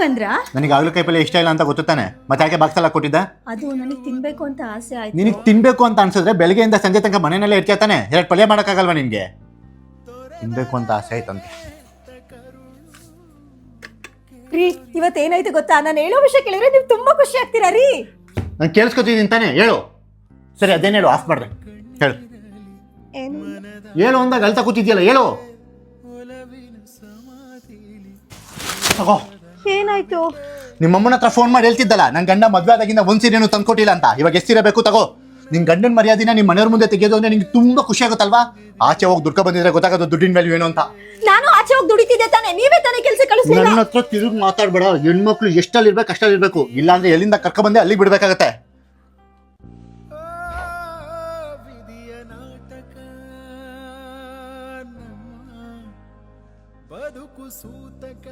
ಬಂದ್ರಾ? ನನಗೆ ಹಾಗಲಕಾಯಿ ಪಲ್ಯ ಇಷ್ಟ ಇಲ್ಲ ಅಂತ ಗೊತ್ತಾನೆ, ಮತ್ತೆ ಯಾಕೆ ಬಾಕ್ಸ್ ಎಲ್ಲ ಕೊಟ್ಟಿದ್ದ? ಅದು ನನಗೆ ತಿನ್ಬೇಕು ಅಂತ ಆಸೆ ಆಯ್ತು. ನಿನಗೆ ತಿನ್ಬೇಕು ಅಂತ ಅನ್ಸಿದ್ರೆ ಬೆಳಗ್ಗೆಯಿಂದ ಸಂಜೆ ತನಕ ಮನೆಯಲ್ಲೇ ಇರ್ತಾನೆ, ಎರಡು ಪಲ್ಯ ಮಾಡೋಕ್ಕಾಗಲ್ವಾ ನಿನ್ಗೆ? ತಿನ್ಬೇಕು ಅಂತ ಆಸೆ ಆಯ್ತಂತೆ. ರೀ, ಇವತ್ತೇನಾಯ್ತು ಗೊತ್ತಾ? ನಾನು ಹೇಳೋ ವಿಷಯ ಕೇಳಿದ್ರೆ ನೀವು ತುಂಬಾ ಖುಷಿ ಆಗ್ತೀರಾ ರೀ. ನಾನು ಕೇಳಿಸ್ಕೊತಿದ್ದೀನಿ ತಾನೆ, ಹೇಳು. ಸರಿ, ಅದೇನು ಹೇಳು, ಆಫ್ ಮಾಡ್ದೆ, ಹೇಳು. ಏನು? ಹೇಳು ಅಂದಾಗ ಅಳ್ತಾ ಕೂತಿದ್ಯಲ್ಲ, ಹೇಳು. ತಗೋ. ಏನಾಯ್ತು? ನಿಮ್ಮಮ್ಮನ ಹತ್ರ ಫೋನ್ ಮಾಡಿ ಹೇಳ್ತಿದ್ದಲ್ಲ, ನನ್ನ ಗಂಡ ಮದ್ವೆ ಆದಾಗಿಂದ ಒಂದ್ ಸೀರೆನೂ ತಂದ್ಕೊಟ್ಟಿಲ್ಲ ಅಂತ. ಇವಾಗ ಎಷ್ಟಿರಬೇಕು ತಗೋ. ನಿನ್ ಗಂಡನ ಮರ್ಯಾದಿನ ನಿಮ್ಮ ಮನೆಯವ್ರ ಮುಂದೆ ತೆಗೆಯೋದು ಅಂದ್ರೆ ನಿಂಗೆ ತುಂಬಾ ಖುಷಿ ಆಗುತ್ತಲ್ವಾ? ಆಚೆ ಹೋಗಿ ದುಡ್ಕ ಬಂದಿದ್ರೆ ಗೊತ್ತಾಗೋದು ದುಡ್ಡಿನ ವ್ಯಾಲ್ಯೂ ಏನು ಅಂತ. ನಾನು ಆಚೆ ಹೋಗಿ ದುಡಿತಿದ್ದೆ ತಾನೆ, ನೀವೇ ತಾನೇ ಕೆಲಸ ಕಳಿಸ್ಲಿಲ್ಲ. ನನ್ನ ಹತ್ರ ತಿರುಗಿ ಮಾತಾಡ್ಬೇಡ. ಹೆಣ್ಮಕ್ಳು ಎಷ್ಟಲ್ಲಿ ಇರ್ಬೇಕು ಅಷ್ಟಲ್ಲಿ ಇರ್ಬೇಕು, ಇಲ್ಲಾಂದ್ರೆ ಎಲ್ಲಿಂದ ಕರ್ಕ ಬಂದೆ ಅಲ್ಲಿಗೆ ಬಿಡ್ಬೇಕಾಗತ್ತೆ. ಬದುಕು ಸೂತಕ